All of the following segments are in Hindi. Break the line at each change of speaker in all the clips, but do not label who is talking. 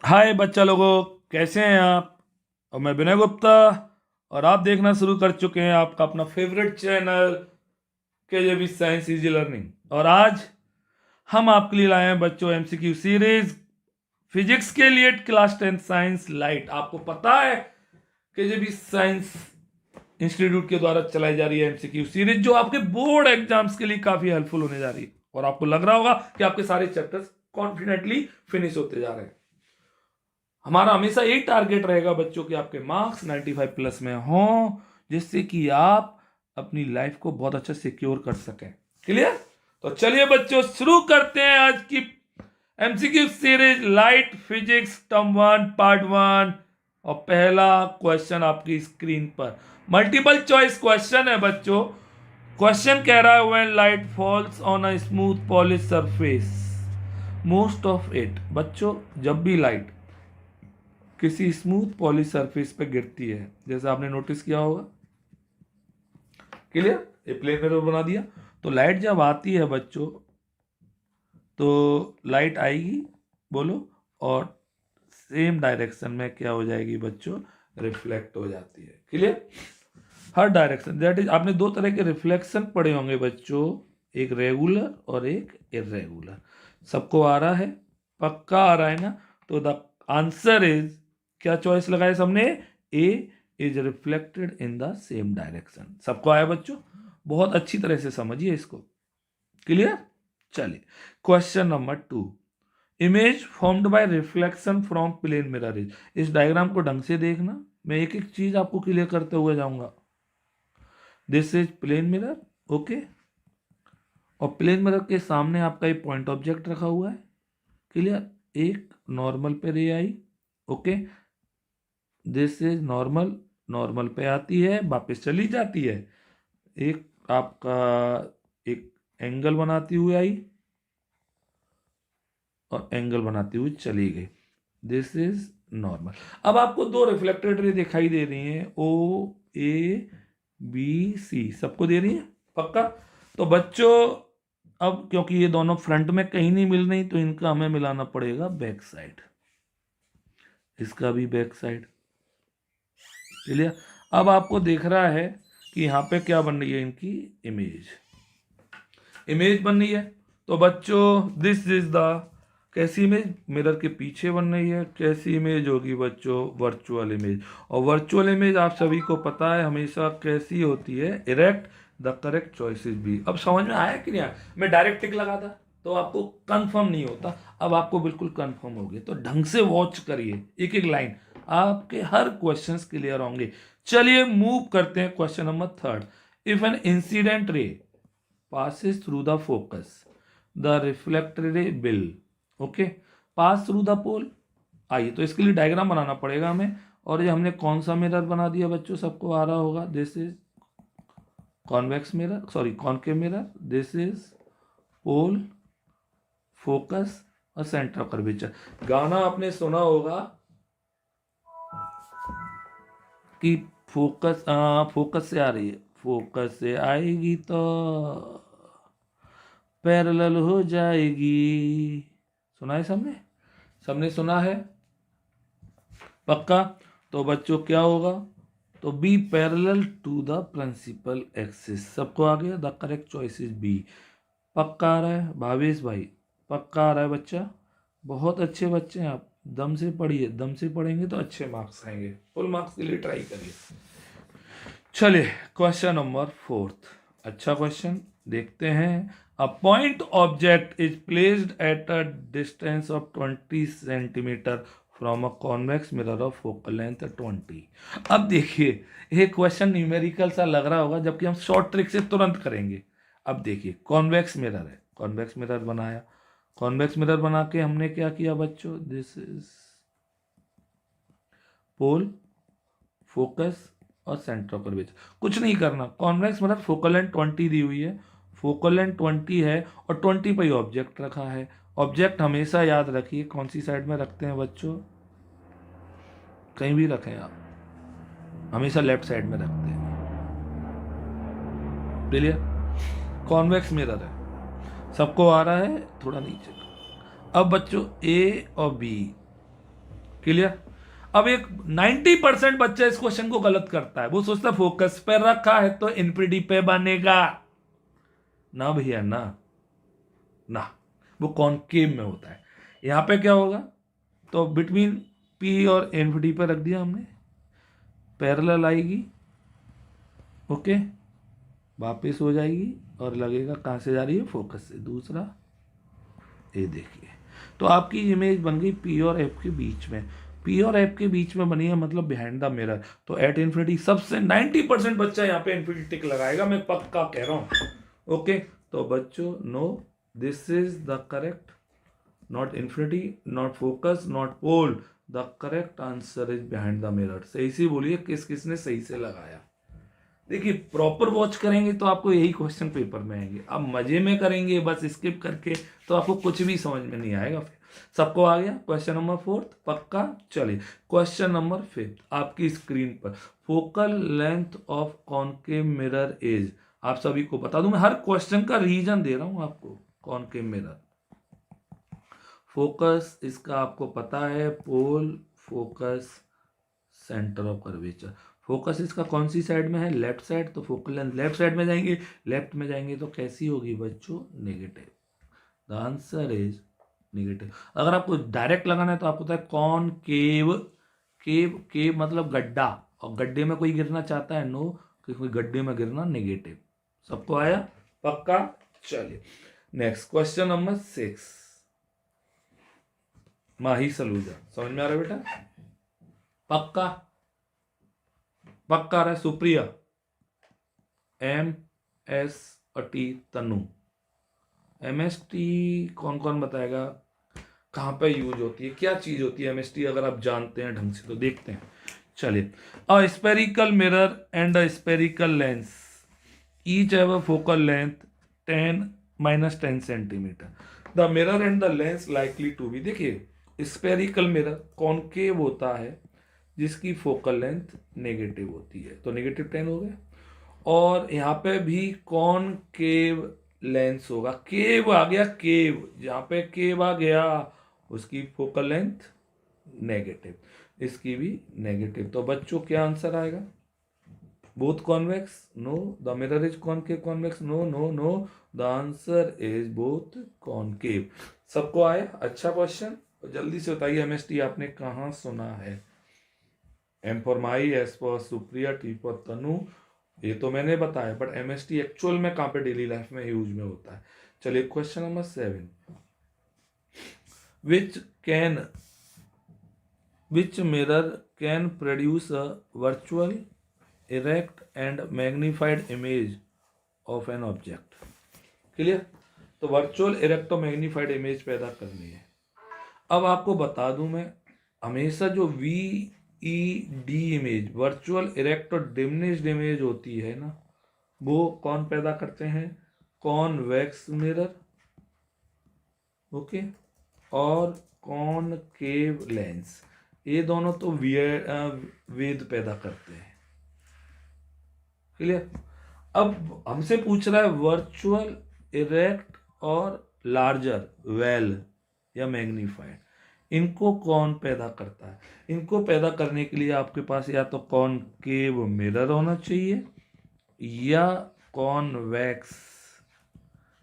हाय बच्चा लोगों, कैसे हैं आप। और मैं विनय गुप्ता, और आप देखना शुरू कर चुके हैं आपका अपना favourite channel KJB science easy learning. और आज हम आपके लिए लाए हैं बच्चों एमसीक्यू सीरीज फिजिक्स के लिए क्लास 10 साइंस लाइट। आपको पता है केजेबी साइंस इंस्टीट्यूट के द्वारा चलाई जा रही है एमसीक्यू सीरीज, जो आपके बोर्ड एग्जाम्स के लिए काफी हेल्पफुल होने जा रही है। और आपको लग रहा होगा कि आपके सारे चैप्टर्स कॉन्फिडेंटली फिनिश होते जा रहे हैं। हमारा हमेशा यही टारगेट रहेगा बच्चों कि आपके मार्क्स 95 प्लस में हों, जिससे कि आप अपनी लाइफ को बहुत अच्छा सिक्योर कर सकें। क्लियर? तो चलिए बच्चों, शुरू करते हैं आज की MCQ series light physics term 1 part 1। और पहला क्वेश्चन आपकी स्क्रीन पर मल्टीपल चॉइस क्वेश्चन है बच्चों। क्वेश्चन कह रहा है when light falls on a smooth polish surface most of it. बच्चों, जब भी लाइट किसी स्मूथ पॉलिश सरफेस पे गिरती है, जैसे आपने नोटिस किया होगा, क्लियर, ये प्लेन मिरर बना दिया। तो लाइट जब आती है बच्चों, तो लाइट आएगी, बोलो, और सेम डायरेक्शन में क्या हो जाएगी बच्चों, रिफ्लेक्ट हो जाती है। Clear? Her direction, that is, आपने दो तरह के रिफ्लेक्शन पढ़े होंगे बच्चों, एक रेगुलर और एक इरेगुलर। सबको आ रहा है? पक्का आ रहा है ना? तो द आंसर इज, क्या चॉइस लगाए सबने? A is reflected in the same direction. सबको आया बच्चों? बहुत अच्छी तरह से समझिए इसको। क्लियर? चलिए, question number 2। Image formed by reflection from plane mirror is. इस डायग्राम को ढंग से देखना, मैं एक एक चीज आपको क्लियर करते हुए जाऊंगा। This is plane mirror, okay. और प्लेन मिरर के सामने आपका एक पॉइंट ऑब्जेक्ट रखा हुआ है। क्लियर? एक नॉर्मल पे रे आई, okay. This is normal, normal पे आती है, वापस चली जाती है। एक आपका एक एंगल बनाती हुई आई और एंगल बनाती हुई चली गई। This is normal. अब आपको दो रिफ्लेक्टेड रे दिखाई दे रही हैं, ओ ए बी सी, सबको दे रही है? पक्का? तो बच्चों, अब क्योंकि ये दोनों फ्रंट में कहीं नहीं मिल रही, तो इनका हमें मिलाना पड़ेगा बैक साइड, इसका भी बैक साइड। चलिए, अब आपको दिख रहा है कि यहाँ पे क्या बन रही है, इनकी इमेज, इमेज बन रही है। तो बच्चों, दिस इज द, कैसी इमेज? मिरर के पीछे बन रही है। कैसी इमेज होगी बच्चों? Virtual image. और वर्चुअल इमेज आप सभी को पता है हमेशा कैसी होती है? Erect. The correct choice is B. अब समझ में आया कि नहीं आया? मैं डायरेक्ट टिक लगाता तो आपको कंफर्म नहीं होता, अब आपको बिल्कुल कंफर्म हो गया। तो ढंग से वॉच करिए, एक एक लाइन, आपके हर क्वेश्चंस क्लियर होंगे। चलिए मूव करते हैं question number 3। If an incident ray passes through the focus, the reflected ray will, okay, pass through the pole. आइए, तो इसके लिए डायग्राम बनाना पड़ेगा हमें। और ये हमने कौन सा मिरर बना दिया बच्चों? सबको आ रहा होगा, this is convex mirror, sorry concave mirror. This is pole, focus और सेंटर ऑफ कर्वेचर। गाना आपने सुना होगा कि फोकस, फोकस से आ रही है, फोकस से आएगी तो पैरेलल हो जाएगी। सुना है सबने? सबने सुना है? पक्का? तो बच्चों क्या होगा? तो B parallel to the principal axis. सबको आ गया? The correct choice is B. पक्का आ रहा है भावेश भाई? पक्का आ रहा है बच्चा? बहुत अच्छे बच्चे हैं आप, दम से पढ़िए, दम से पढ़ेंगे तो अच्छे मार्क्स आएंगे। फुल मार्क्स के लिए ट्राई करिए। चलिए, क्वेश्चन नंबर 4। अच्छा क्वेश्चन, देखते हैं। A point object is placed at a distance of 20 centimetre from a convex mirror of focal length 20। अब देखिए, ये क्वेश्चन न्यूमेरिकल सा लग रहा होगा, जबकि हम शॉर्ट ट्रिक से तुरंत करेंगे। अब देखिए, कॉन्वेक्स मिरर है, कॉन्वेक्स मिरर बनाया। कॉन्वेक्स मिरर बना के हमने क्या किया बच्चों? दिस इज पोल, फोकस और सेंटर ऑफ कर्वेचर। कुछ नहीं करना, कॉन्वेक्स मतलब फोकल लेंथ 20 दी हुई है, फोकल लेंथ 20 है और 20 पर ऑब्जेक्ट रखा है। ऑब्जेक्ट हमेशा याद रखिए कौन सी साइड में रखते हैं बच्चों, कहीं भी रखें आप, हमेशा लेफ्ट साइड में रखते हैं। क्लियर? कॉन्वेक्स मिरर है, सबको आ रहा है? थोड़ा नीचे। अब बच्चों, ए और बी, क्लियर। अब एक 90% बच्चा इस क्वेश्चन को गलत करता है, वो सोचता है फोकस पे रखा है तो इन्फिनिटी पे बनेगा। ना भैया ना, ना, वो कॉनकेव में होता है। यहां पे क्या होगा, तो बिटवीन पी और इन्फिनिटी पे रख दिया हमने, पैरेलल आएगी, ओके, वापिस हो जाएगी और लगेगा कहां से जा रही है, फोकस से। दूसरा ये देखिए, तो आपकी इमेज बन गई पी और एफ के बीच में। पी और एफ के बीच में बनी है, मतलब बिहाइंड द मिरर। तो एट इन्फिनिटी सबसे 90% बच्चा यहाँ पे इन्फिनिटी टिक लगाएगा, मैं पक्का कह रहा हूं। ओके, तो बच्चों no, this is the correct, not infinity, not focus, not pole, the correct answer is behind the mirror. सही से बोलिए किस किसने सही से लगाया। देखिए प्रॉपर वॉच करेंगे तो आपको यही क्वेश्चन पेपर में आएंगे। अब मजे में करेंगे बस स्किप करके तो आपको कुछ भी समझ में नहीं आएगा। फिर सबको आ गया क्वेश्चन नंबर 4 पक्का। चलिए क्वेश्चन नंबर 5 आपकी स्क्रीन पर, focal length of concave mirror is. आप सभी को बता दूं, मैं हर क्वेश्चन का रीजन दे रहा हूं आपको। कॉनकेव मिरर, फोकस इसका आपको पता है, pole, focus, centre of curvature. Focus इसका कौन सी साइड में है, लेफ्ट साइड, तो फोकल लेंथ लेफ्ट साइड में जाएंगे। लेफ्ट में जाएंगे तो कैसी होगी बच्चों, negative. The answer is negative. अगर आपको डायरेक्ट लगाना है तो आपको होता है कॉनकेव, केव, केव मतलब गड्ढा, और गड्ढे में कोई गिरना चाहता है, नो, कोई गड्ढे में गिरना नेगेटिव। सबको आया पक्का। चलिए नेक्स्ट क्वेश्चन नंबर 6, माही सलूजा। समझ में आ रहा है बेटा, पक्का पक्का रहा है। सुप्रिया, एम एस टी तनु, एम एस टी कौन कौन बताएगा, कहाँ पे यूज होती है, क्या चीज होती है एम एस टी, अगर आप जानते हैं ढंग से तो देखते हैं। चलिए, a spherical mirror and a spherical lens each have a focal length 10 - 10 centimetre, the mirror and the lens likely to be. देखिए स्पेरिकल मिरर कॉनकेव होता है जिसकी फोकल लेंथ नेगेटिव होती है, तो -10 हो गया। और यहाँ पे भी कॉनकेव लेंस होगा, केव आ गया, केव, जहाँ पे केव आ गया उसकी फोकल लेंथ नेगेटिव, इसकी भी नेगेटिव। तो बच्चों क्या आंसर आएगा, both convex, no, the mirror is concave, convex, no no no, the answer is both concave. सबको आया, अच्छा क्वेश्चन। जल्दी से बताइए एमएसटी आपने कहाँ सुना है। M for Mai, S for Supriya, T for Tanu, ये तो मैंने बताया, बट एमएसटी एक्चुअल में कहाँ पे डेली लाइफ में यूज में होता है। चलिए question number 7, which mirror can produce a virtual, erect and magnified image of an object। Clear, तो वर्चुअल, इरेक्ट और मैग्नीफाइड इमेज पैदा करनी है। अब आपको बता दूं मैं, हमेशा जो VED इमेज, वर्चुअल, इरेक्ट और डिमिनिश्ड इमेज होती है ना, वो कौन पैदा करते हैं, कॉन्वेक्स मिरर, ओके, और कॉनकेव लेंस, ये दोनों तो वेद पैदा करते हैं। क्लियर। अब हमसे पूछ रहा है वर्चुअल, इरेक्ट और लार्जर, वेल या मैग्नीफाइड, इनको कौन पैदा करता है। इनको पैदा करने के लिए आपके पास या तो कॉनकेव मिरर होना चाहिए या कॉन्वेक्स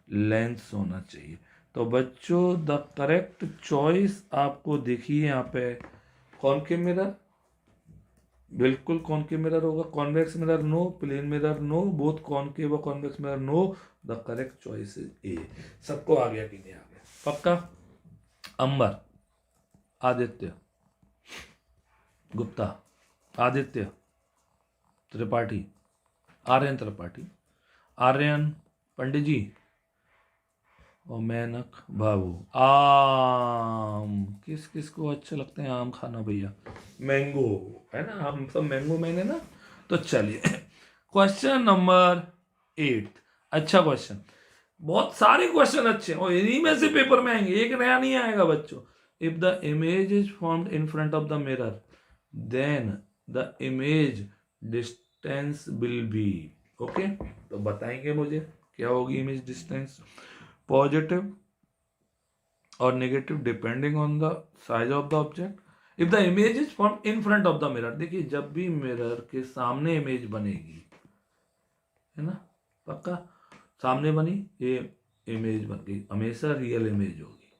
लेंस होना चाहिए। तो बच्चों द करेक्ट चॉइस आपको देखिए यहाँ पे, कॉनकेव मिरर, बिल्कुल कॉनकेव मिरर होगा, convex mirror no, plane mirror no, both concave और convex mirror no, the correct choice is A. सबको आ गया कि नहीं आ गया, पक्का। अंबर, आदित्य, गुप्ता, आदित्य त्रिपाठी, आर्यन त्रिपाठी, आर्यन पंडित जी, और मेनक बाबू। आम, किस किस को अच्छा लगता है आम खाना भैया, मैंगो है ना, हम सब मैंगो मैन है ना। तो चलिए क्वेश्चन नंबर 8, अच्छा क्वेश्चन, बहुत सारे क्वेश्चन अच्छे हैं और इन्हीं में से पेपर में आएंगे, एक नया नहीं आएगा बच्चों। If the image is formed in front of the mirror then the image distance will be, okay, तो बताएंगे मुझे क्या होगी इमेज डिस्टेंस, पॉजिटिव और negative depending on the size of the object, if the image is from in front of the mirror, देखिए जब भी मिरर के सामने इमेज बनेगी, है ना, पक्का सामने बनी, ये इमेज बन गई, हमेशा रियल इमेज होगी।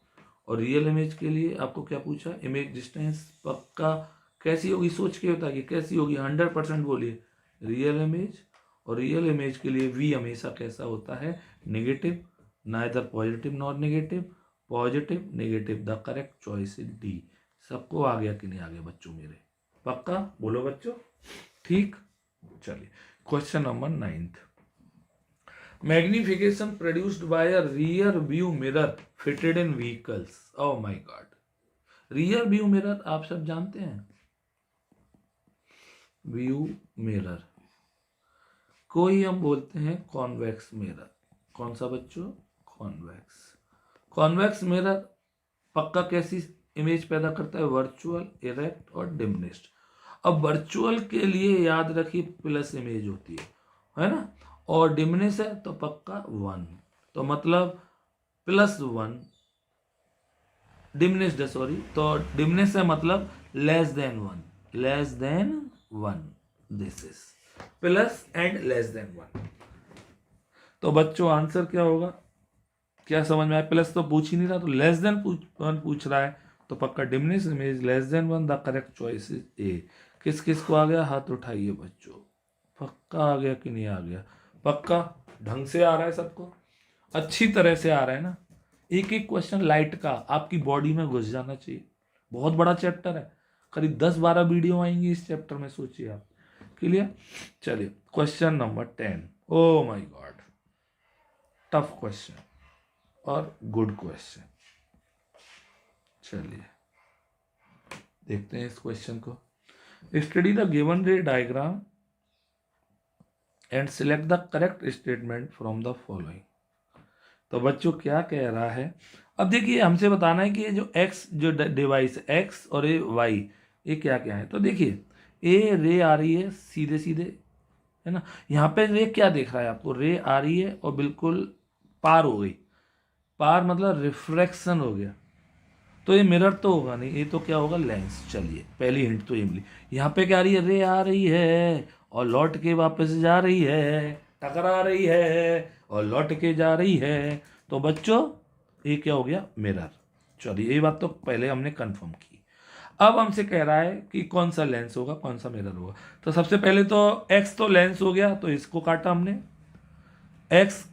और रियल इमेज के लिए आपको क्या पूछा, इमेज डिस्टेंस, पक्का कैसी होगी, सोच के बताइए कैसी होगी, 100% बोलिए, रियल इमेज। और रियल इमेज के लिए वी हमेशा कैसा होता है, negative, neither positive nor negative, positive negative, the correct choice is D. सबको आ गया कि नहीं आ गया बच्चों मेरे, पक्का बोलो बच्चों, ठीक। चलिए question number 9th, magnification produced by a rear view mirror fitted in vehicles. Oh my God, rear view mirror आप सब जानते हैं, व्यू मिरर को ही हम बोलते हैं कॉन्वेक्स मिरर। कौन सा बच्चों, कॉन्वेक्स। कॉन्वेक्स मिरर पक्का कैसी इमेज पैदा करता है, वर्चुअल, इरेक्ट और डिमिनिश्ड। अब वर्चुअल के लिए याद रखिए प्लस इमेज होती है ना, और डिमिनिश है तो पक्का 1, तो मतलब +1, डिमिनिश्ड सॉरी, तो डिमिनिश है मतलब less than 1, this is plus and less than 1। तो बच्चों आंसर क्या होगा, क्या समझ में आया, प्लस तो पूछ ही नहीं रहा, तो लेस देन 1 पूछ रहा है, तो पक्का diminish image less than 1, the correct choice is ए। किस किस को आ गया, हाथ उठाइए बच्चों, पक्का आ गया कि नहीं आ गया, पक्का ढंग से आ रहा है सबको, अच्छी तरह से आ रहा है ना। एक एक क्वेश्चन लाइट का आपकी बॉडी में घुस जाना चाहिए, बहुत बड़ा चैप्टर है, करीब 10-12 वीडियो आएंगी इस चैप्टर में, सोचिए आप, क्लियर। चलिए question number 10, oh my God, tough question और गुड क्वेश्चन। चलिए देखते हैं इस क्वेश्चन को। स्टडी द गिवन रे diagram and select the correct statement from the following. तो बच्चों क्या कह रहा है, अब देखिए हमसे बताना है कि ये जो एक्स जो डिवाइस एक्स और ये वाई, ये क्या क्या है। तो देखिए ए रे आ रही है सीधे सीधे, है ना, यहाँ पे रे क्या दिख रहा है आपको, रे आ रही है और बिल्कुल पार हो गई, पार मतलब रिफ्रैक्शन हो गया, तो ये मिरर तो होगा नहीं, ये तो क्या होगा, लेंस। चलिए पहली हिंट तो ये मिली। यहाँ पे क्या आ रही है, रे आ रही है और लौट के वापस जा रही है, टकरा रही है और लौट के जा रही है, तो बच्चों ये क्या हो गया, मिरर। चलिए ये बात तो पहले हमने कंफर्म की। अब हमसे कह रहा है कि कौन सा लेंस होगा कौन सा मिरर होगा। तो सबसे पहले तो एक्स तो लेंस हो गया, तो इसको काटा हमने, एक्स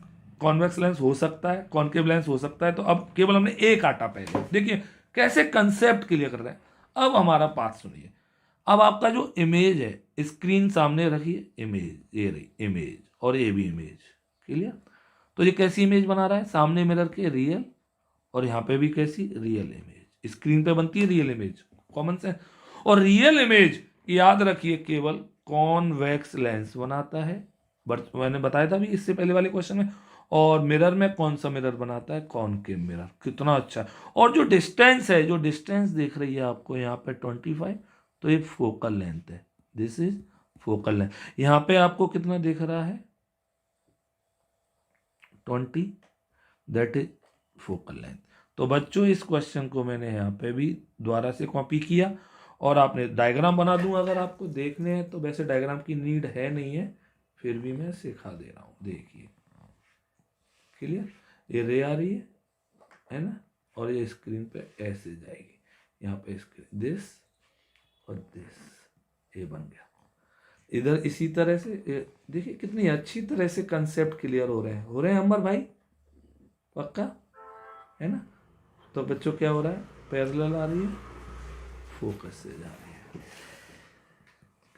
कॉन्वेक्स लेंस हो सकता है, कॉन्केव लेंस हो सकता है, तो अब केवल हमने ए काटा पहले। देखिए कैसे कंसेप्ट क्लियर कर रहे हैं। अब हमारा पाथ सुनिए, अब आपका जो इमेज है स्क्रीन सामने रखिए, इमेज ये रही इमेज और ये भी इमेज, क्लियर। तो ये कैसी इमेज बना रहा है, सामने मिरर के रियल, और यहाँ पे भी कैसी, रियल इमेज, स्क्रीन पे बनती है रियल इमेज, कॉमन सेंस। और रियल इमेज याद रखिए केवल कॉन्वेक्स लेंस बनाता है, बट मैंने बताया था भी इससे पहले वाले क्वेश्चन में। और मिरर में कौन सा मिरर बनाता है, कॉनकेव मिरर, कितना अच्छा। और जो डिस्टेंस है, जो डिस्टेंस दिख रही है आपको यहाँ पे 25, तो ये फोकल लेंथ है, दिस इज फोकल लेंथ। यहाँ पे आपको कितना दिख रहा है, 20, दैट इज फोकल लेंथ। तो बच्चों इस क्वेश्चन को मैंने यहाँ पे भी दोबारा से कॉपी किया, और आपने डायग्राम बना दूं अगर आपको देखने हैं तो, वैसे डायग्राम की नीड है नहीं है, फिर भी मैं सिखा दे रहा हूँ, देखिए क्लियर। ये रे आ रही है ना, और ये स्क्रीन पे ऐसे जाएगी, यहाँ पे स्क्रीन दिस और दिस, ये बन गया इधर। इसी तरह से देखिए कितनी अच्छी तरह से कंसेप्ट क्लियर हो रहे हैं अंबर भाई, पक्का है ना। तो बच्चों क्या हो रहा है, पैरेलल आ रही है, फोकस से जा रही है,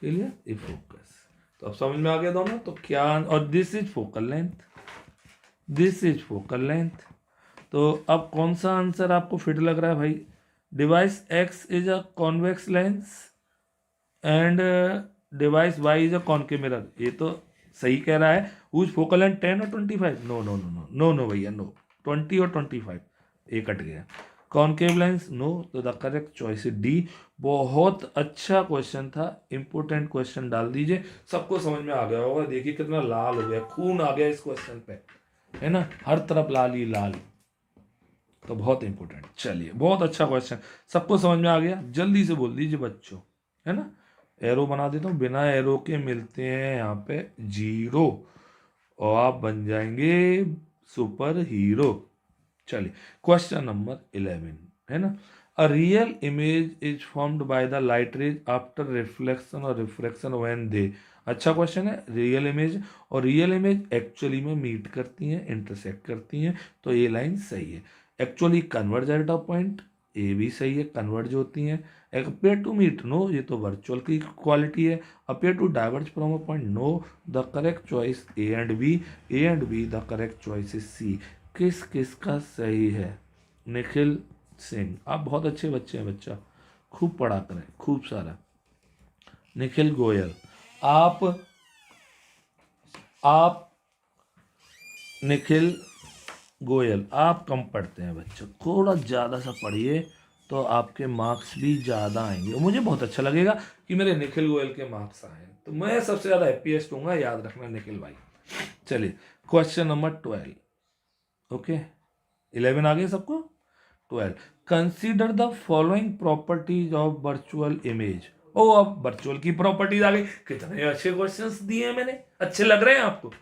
क्लियर, ये फोकस। तो अब समझ में आ गया दोनों, तो क्या, और this is focal length, this is focal length. तो अब कौन सा आंसर आपको फिट लग रहा है भाई, device X is a convex lens and device Y is a concave mirror, ये तो सही कह रहा है। हुज फोकल लेंथ 10 और 25, no no no no no no भैया नो, 20 और 25, ये कट गया। कॉनकेव लेंस नो, तो the correct choice is D. बहुत अच्छा क्वेश्चन था, इंपोर्टेंट क्वेश्चन डाल दीजिए, सबको समझ में आ गया होगा। देखिए कितना लाल हो गया, खून आ गया इस क्वेश्चन पे, है ना, हर तरफ लाल ही लाल, तो बहुत इंपॉर्टेंट। चलिए, बहुत अच्छा क्वेश्चन, सबको समझ में आ गया? जल्दी से बोल दीजिए बच्चों, है ना। एरो बना देता हूँ, बिना एरो के मिलते हैं यहाँ पे 0 और आप बन जाएंगे सुपर हीरो। चलिए, क्वेश्चन नंबर 11 है ना। A real image is formed by the light rays after reflection और रिफ्रैक्शन व्हेन दे। अच्छा क्वेश्चन है। रियल इमेज और रियल इमेज एक्चुअली में मीट करती हैं, इंटरसेक्ट करती हैं, तो ये लाइन सही है। Actually converge at a point, ये भी सही है, कन्वर्ज होती हैं। अपेयर टू मीट, नो, ये तो वर्चुअल की क्वालिटी है। Appear to diverge from a point, no. The correct choice A and B, A and B, the correct choice is C. किस किस का सही है? निखिल सिंह, आप बहुत अच्छे बच्चे हैं बच्चा, खूब पढ़ा करें, खूब सारा। निखिल गोयल, आप निखिल गोयल, आप कम पढ़ते हैं बच्चों, थोड़ा ज़्यादा सा पढ़िए तो आपके मार्क्स भी ज़्यादा आएंगे और मुझे बहुत अच्छा लगेगा कि मेरे निखिल गोयल के मार्क्स आए, तो मैं सबसे ज़्यादा हैप्पीएस्ट होऊंगा, याद रखना निखिल भाई। चलिए, क्वेश्चन नंबर 12, ओके, 11 आ गए सबको। 12, consider the following properties of virtual image. ओ, अब वर्चुअल की प्रॉपर्टीज आ गई। कितने अच्छे क्वेश्चंस दिए हैं मैंने, अच्छे लग रहे हैं आपको?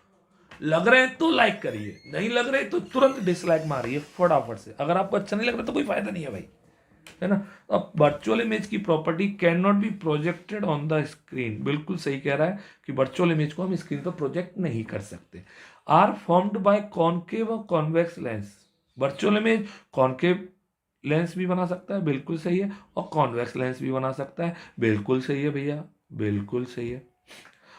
लग रहे हैं तो लाइक करिए, नहीं लग रहे तो तुरंत डिसलाइक मारिए फटाफट से। अगर आपको अच्छा नहीं लग रहा तो कोई फायदा नहीं है भाई, है ना। अब वर्चुअल इमेज की property can not be projected on the screen, बिल्कुल सही कह रहा है कि वर्चुअल इमेज को हम स्क्रीन पर प्रोजेक्ट नहीं कर सकते। आर फॉर्म्ड बाय कॉनकेव और convex lens, virtual image concave lens भी बना सकता है, बिल्कुल सही है, और कॉन्वेक्स लेंस भी बना सकता है, बिल्कुल सही है भैया, बिल्कुल सही है।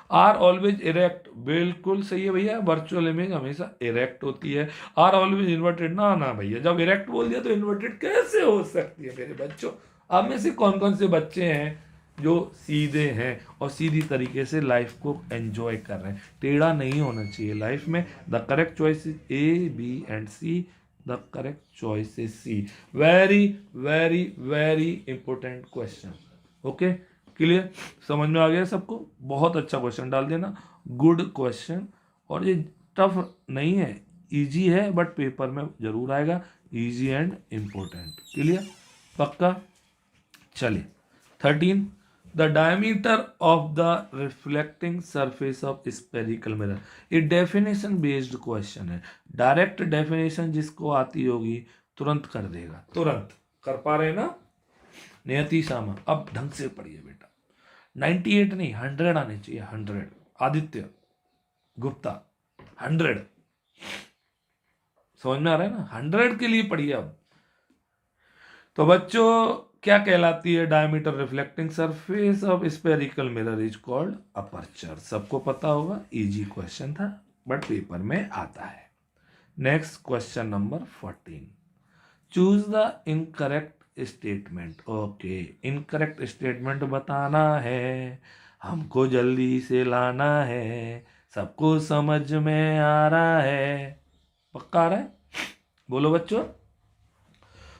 आर ऑलवेज इरेक्ट, बिल्कुल सही है भैया, वर्चुअल इमेज हमेशा इरेक्ट होती है। आर ऑलवेज इन्वर्टेड, ना ना भैया, जब इरेक्ट बोल दिया तो इन्वर्टेड कैसे हो सकती है मेरे बच्चों? आप में से कौन कौन से बच्चे हैं जो सीधे हैं और सीधी तरीके से लाइफ को एंजॉय कर रहे हैं? टेढ़ा नहीं होना चाहिए लाइफ में। The correct choice is A, B and C, the correct choice is C. Very very very important question, okay, clear, समझ में आ गया सबको? बहुत अच्छा क्वेश्चन डाल देना, गुड क्वेश्चन। और ये टफ नहीं है, इजी है, बट पेपर में जरूर आएगा, इजी एंड इम्पोर्टेंट, क्लियर, पक्का। चलिए, 13, the diameter of the reflecting surface of spherical mirror, ये डेफिनेशन बेस्ड क्वेश्चन है। डायरेक्ट डेफिनेशन जिसको आती होगी तुरंत कर देगा, तुरंत कर पा रहे ना नियति सामा? अब ढंग से पढ़िए बेटा, 98 नहीं 100 आने चाहिए, 100। आदित्य गुप्ता 100, समझ में आ रहा है ना? 100 के लिए पढ़िए अब। तो बच्चों, क्या कहलाती है diameter reflecting surface of spherical mirror? Is called aperture, सबको पता होगा, इजी क्वेश्चन था बट पेपर में आता है। Next question number 14, choose the incorrect statement. Okay, incorrect statement बताना है, हमको जल्दी से लाना है, सबको समझ में आ रहा है, पक्का आ रहा है? बोलो बच्चों।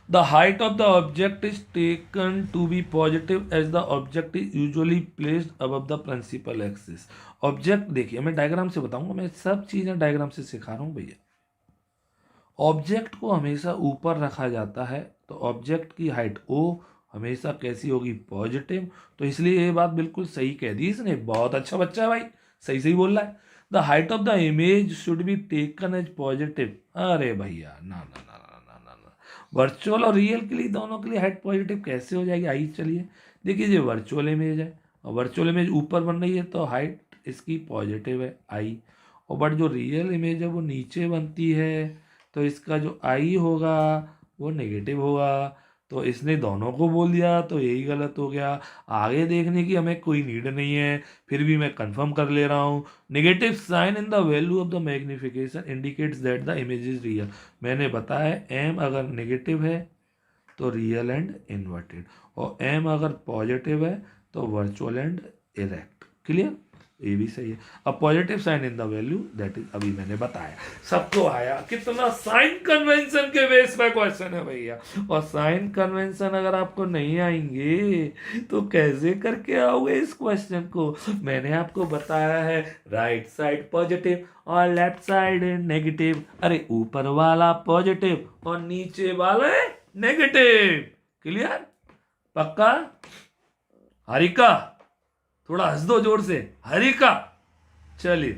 The height of the object is taken to be positive as the object is usually placed above the principal axis. Object देखिए, मैं डायग्राम से बताऊंगा, मैं सब चीजें डायग्राम से सिखा रहा हूं भैया। ऑब्जेक्ट को हमेशा ऊपर रखा जाता है, तो ऑब्जेक्ट की हाइट ओ हमेशा कैसी होगी? पॉजिटिव। तो इसलिए ये बात बिल्कुल सही कह दी इसने, बहुत अच्छा बच्चा है भाई, सही सही बोल रहा है। The height of the image should be taken as positive. अरे भैया, ना ना ना ना ना ना ना, वर्चुअल और रियल के लिए, दोनों के लिए हाइट पॉजिटिव कैसे हो जाएगी? आइए चलिए देखिए, ये वर्चुअल इमेज है और वर्चुअल इमेज ऊपर बन रही है तो हाइट इसकी पॉजिटिव है आई, और बट जो रियल इमेज है वो नीचे बनती है तो इसका जो आई होगा वो नेगेटिव होगा। तो इसने दोनों को बोल दिया तो यही गलत हो गया। आगे देखने की हमें कोई नीड नहीं है, फिर भी मैं कंफर्म कर ले रहा हूँ। Negative sign in the value of the magnification indicates that the image is real. मैंने बताया एम अगर नेगेटिव है तो रियल एंड इन्वर्टेड, और एम अगर पॉजिटिव है तो वर्चुअल एंड इरेक्ट। क्लियर, ये भी सही है। अब positive sign in the value that is, अभी मैंने बताया सबको आया। कितना साइन कन्वेंशन के बेस पे क्वेश्चन है भैया, और साइन कन्वेंशन अगर आपको नहीं आएंगे तो कैसे करके आओगे इस क्वेश्चन को। मैंने आपको बताया है राइट साइड पॉजिटिव और लेफ्ट साइड नेगेटिव, अरे ऊपर वाला पॉजिटिव और नीचे वाले नेगेटिव। क्लियर, पक्का। हरिका थोड़ा हंस दो जोर से, हरिका। चलिए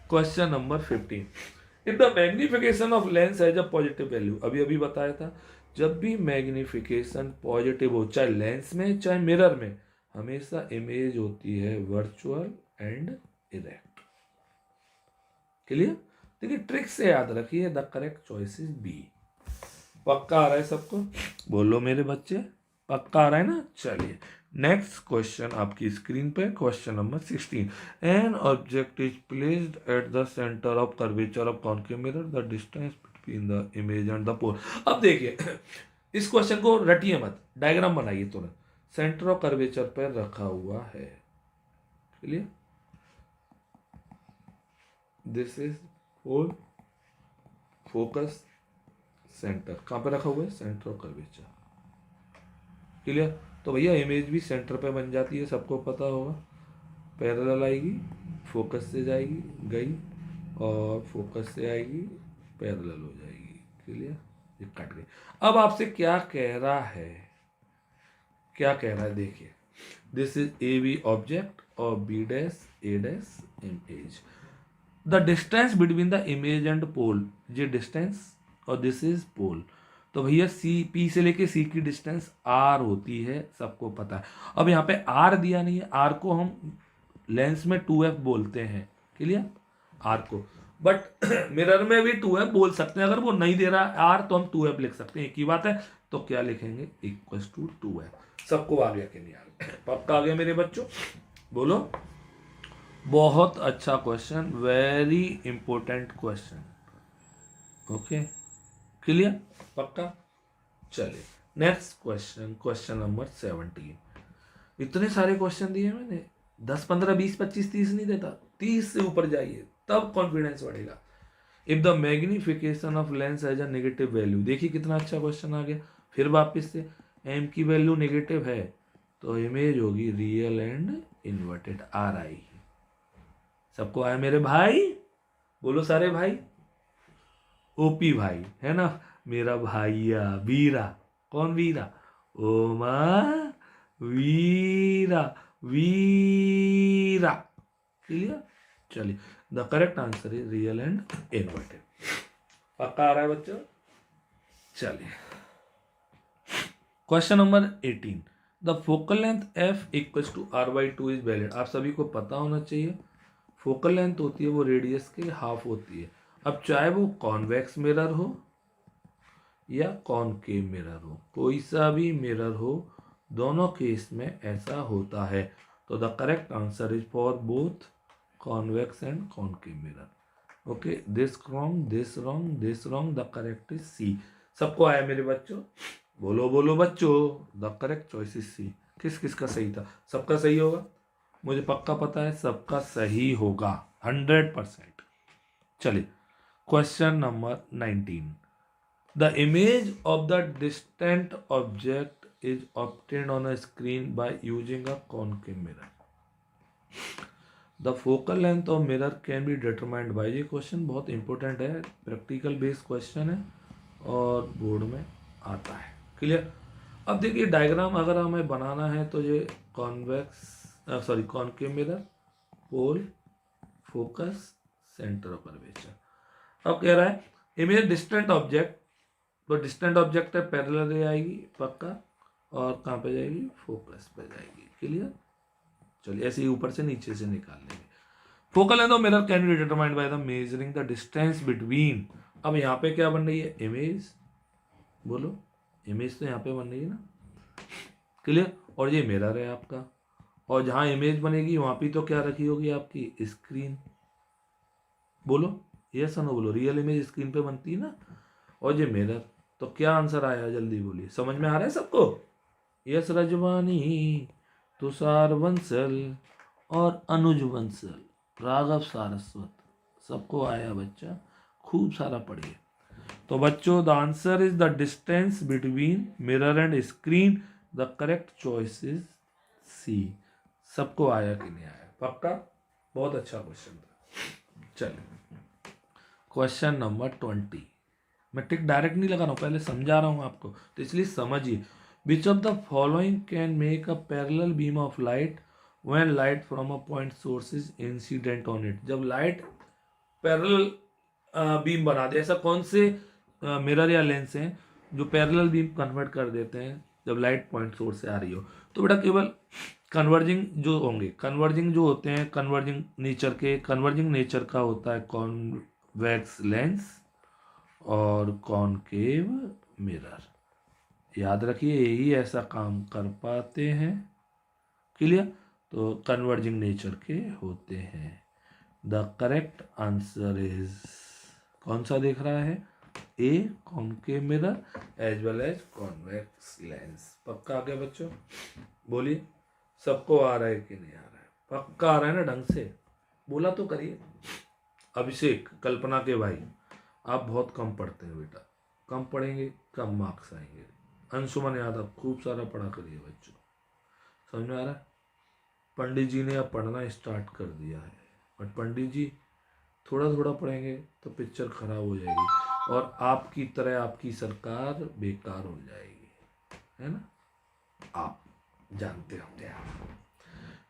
question number 15, if the magnification of lens has a positive value, अभी अभी बताया था जब भी मैग्निफिकेशन पॉजिटिव हो, चाहे लेंस में चाहे मिरर में, हमेशा इमेज होती है वर्चुअल एंड इरेक्ट। क्लियर, देखिए ट्रिक से याद रखिए, the correct choice is B. पक्का आ रहा है सबको, बोलो मेरे बच्चे, पक्का आ रहा है ना। चलिए नेक्स्ट क्वेश्चन आपकी स्क्रीन पे, question number 16, an object is placed at the centre of curvature of concave mirror, the distance between the image and the pole. अब देखिए इस क्वेश्चन को रटिए मत, डायग्राम बनाइए तुरंत। सेंटर ऑफ कर्वेचर पर रखा हुआ है, clear, this is pole, focus, centre, कहां पे रखा हुआ है, सेंटर ऑफ कर्वेचर। क्लियर, तो भैया इमेज भी सेंटर पे बन जाती है, सबको पता होगा। पैरेलल आएगी, फोकस से जाएगी, गई, और फोकस से आएगी, पैरेलल हो जाएगी। क्लियर, ये कट गई। अब आपसे क्या कह रहा है, क्या कह रहा है, देखिए this is A B object और B dash A dash image, the distance between the image and pole, ये डिस्टेंस और दिस इज पोल। तो भैया सी, पी से लेके सी की डिस्टेंस आर होती है, सबको पता है। अब यहाँ पे आर दिया नहीं है, आर को हम लेंस में 2f बोलते हैं, क्लियर, आर को, बट मिरर में भी 2f बोल सकते हैं। अगर वो नहीं दे रहा आर तो हम 2f लिख सकते हैं, एक ही बात है। तो क्या लिखेंगे, इक्वल टू 2f। सबको आ गया कि नहीं आ गया, पक्का आ गया मेरे बच्चों, बोलो। बहुत अच्छा question, very important question, okay, clear, पक्का। चलिए नेक्स्ट क्वेश्चन, क्वेश्चन नंबर 17। इतने सारे क्वेश्चन दिए मैंने, 10 15 20 25 30 नहीं देता, 30 से ऊपर जाइए तब कॉन्फिडेंस बढ़ेगा। If the magnification of lens as a negative value, देखिए कितना अच्छा क्वेश्चन आ गया। फिर वापस से एम की वैल्यू नेगेटिव है तो इमेज होगी रियल एंड इन्वर्टेड, आर आई। सबको आया मेरे भाई, बोलो सारे भाई, ओपी भाई है ना, मेरा भाईया वीरा, कौन वीरा, ओमा वीरा, वीरा। क्लियर, चलिए the correct answer is real and inverted. पक्का आ रहा है बच्चों। चलिए question number 18, the focal length F equals to R by 2 is valid. आप सभी को पता होना चाहिए, फोकल लेंथ होती है वो रेडियस के हाफ होती है। अब चाहे वो कॉन्वेक्स मिरर हो या कॉनकेव मिरर हो, कोई सा भी मिरर हो, दोनों केस में ऐसा होता है। तो the correct answer is for both convex and concave mirror. Okay, this wrong, this wrong, this wrong, the correct is C. सबको आया मेरे बच्चों, बोलो बोलो बच्चों, the correct choice is C. किस किस का सही था, सबका सही होगा, मुझे पक्का पता है सबका सही होगा 100%। चलिए question number 19, the image of the distant object is obtained on a screen by using a concave mirror, the focal length of mirror can be determined by. ये क्वेश्चन बहुत इंपॉर्टेंट है, प्रैक्टिकल बेस्ड क्वेश्चन है और बोर्ड में आता है। क्लियर, अब देखिए डायग्राम अगर हमें बनाना है तो ये concave mirror, pole, focus, centre of curvature. अब कह रहा है इमेज डिस्टेंट ऑब्जेक्ट, तो डिस्टेंट ऑब्जेक्ट है पैरेलल रे आएगी पक्का, और कहाँ पे जाएगी, फोकस पे जाएगी। क्लियर, चलिए ऐसे ही ऊपर से नीचे से निकाल लेंगे। Focal length of mirror can be determined by the measuring the distance between. अब यहाँ पे क्या बन रही है, इमेज, बोलो, इमेज तो यहाँ पे बन रही है ना, क्लियर, और ये मिरर है आपका, और जहाँ इमेज बनेगी वहाँ पे तो क्या रखी होगी आपकी स्क्रीन। बोलो यस नो, बोलो, रियल इमेज स्क्रीन पे बनती है ना, और ये मिरर। तो क्या आंसर आया, जल्दी बोलिए, समझ में आ रहा है सबको। यस रजवानी, तुषार बंसल, और अनुज बंसल, राघव सारस्वत, सबको आया बच्चा, खूब सारा पढ़िए। तो बच्चों the answer is the distance between mirror and screen, the correct choice is C. सबको आया कि नहीं आया? पक्का? बहुत अच्छा क्वेश्चन था। चलिए क्वेश्चन नंबर 20। मैं टिक डायरेक्ट नहीं लगा रहा हूँ, पहले समझा रहा हूँ आपको, तो इसलिए समझिए। Which of the following can make a parallel beam of light when light from a point source is incident on it. जब लाइट पैरेलल बीम बना दे, ऐसा कौन से मिरर या लेंस हैं जो पैरेलल बीम कन्वर्ट कर देते हैं जब लाइट पॉइंट सोर्स से आ रही हो? तो बेटा केवल कन्वर्जिंग जो होंगे, कन्वर्जिंग जो होते हैं, कन्वर्जिंग नेचर का होता है कॉन्वेक्स लेंस और कॉनकेव मिरर। याद रखिए यही ऐसा काम कर पाते हैं। क्लियर? तो कन्वर्जिंग नेचर के होते हैं। द करेक्ट आंसर इज कौन सा दिख रहा है? A, concave mirror as well as convex lens. पक्का आ गया बच्चों? बोलिए सबको आ रहा है कि नहीं आ रहा है? पक्का आ रहा है ना? ढंग से बोला तो करिए। अभिषेक, कल्पना के भाई, आप बहुत कम पढ़ते हैं बेटा, कम पढ़ेंगे कम मार्क्स आएंगे। अंशुमन यादव, खूब सारा पढ़ा करिए बच्चों। समझ में आ रहा है? पंडित जी ने अब पढ़ना स्टार्ट कर दिया है, बट पंडित जी थोड़ा थोड़ा पढ़ेंगे तो पिक्चर खराब हो जाएगी और आपकी तरह आपकी सरकार बेकार हो जाएगी, है ना? आप जानते होंगे आप।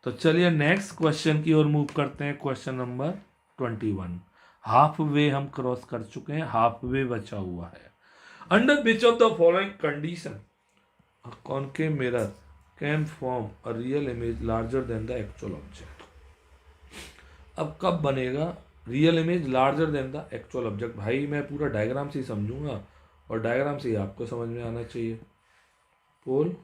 तो चलिए नेक्स्ट क्वेश्चन की ओर मूव करते हैं। Question number 21। हाफ वे हम क्रॉस कर चुके हैं, हाफ वे बचा हुआ है। Under which of the following condition a concave mirror can form a real image larger than the actual object? अब कब बनेगा real image larger than the actual object? भाई मैं पूरा डायग्राम से ही समझूंगा और डायग्राम से ही आपको समझ में आना चाहिए। पोल,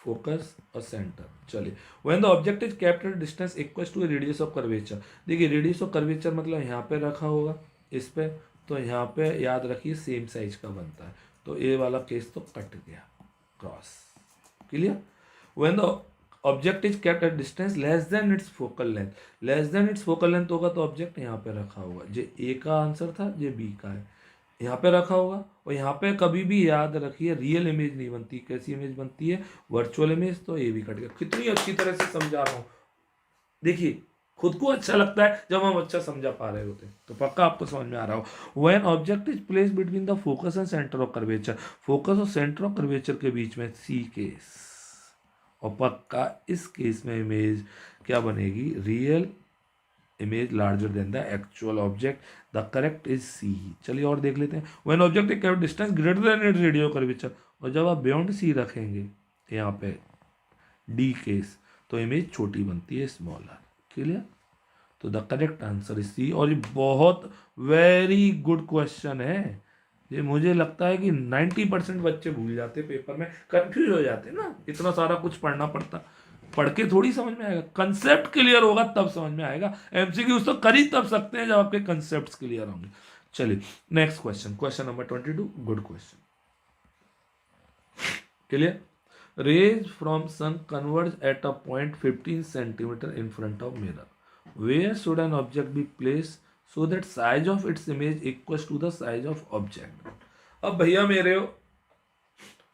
फोकस और सेंटर। चलिए when the object is kept at distance equal to radius of curvature. देखिए रेडियस ऑफ कर्वेचर मतलब यहाँ पे रखा होगा इस पे, तो यहाँ पे याद रखिए सेम साइज का बनता है, तो ए वाला केस तो कट गया, cross. Clear? When the object is kept at distance less than it's focal length, less than it's focal length होगा तो ऑब्जेक्ट यहाँ पे रखा होगा। जो ए का आंसर था, जो बी का है, यहाँ पे रखा होगा। और यहाँ पे कभी भी याद रखिए रियल इमेज नहीं बनती, कैसी इमेज बनती है? Virtual image. तो ये भी कट गया। कितनी अच्छी तरह से समझा रहा हूँ, देखिए खुद को अच्छा लगता है जब हम अच्छा समझा पा रहे होते हैं। तो पक्का आपको समझ में आ रहा हो। When object is place between the focus and centre of curvature, focus और सेंटर ऑफ कर्वेचर के बीच में, सी केस। और पक्का इस केस में इमेज क्या बनेगी? Real image larger than the actual object. The correct is C. चलिए और देख लेते हैं। When object is kept distance greater than its radius of curvature, और जब आप बियॉन्ड सी रखेंगे यहाँ पे डी केस, तो इमेज छोटी बनती है, स्मॉलर। क्लियर? तो the correct answer is C. और ये बहुत वेरी गुड क्वेश्चन है। ये मुझे लगता है कि 90% बच्चे भूल जाते पेपर में, कंफ्यूज हो जाते ना, इतना सारा कुछ पढ़ना पड़ता, पढ़ के थोड़ी समझ में आएगा। कंसेप्ट क्लियर होगा तब समझ में आएगा। एमसीक्यूज तो कर ही तब सकते हैं जब आपके कंसेप्ट क्लियर होंगे। चलिए next question, question number 22। Good question. Clear? Rays from sun converge at a point 15 centimeter in front of mirror. Where should an object be placed so that size of its image equals to the size of object? अब भैया मेरे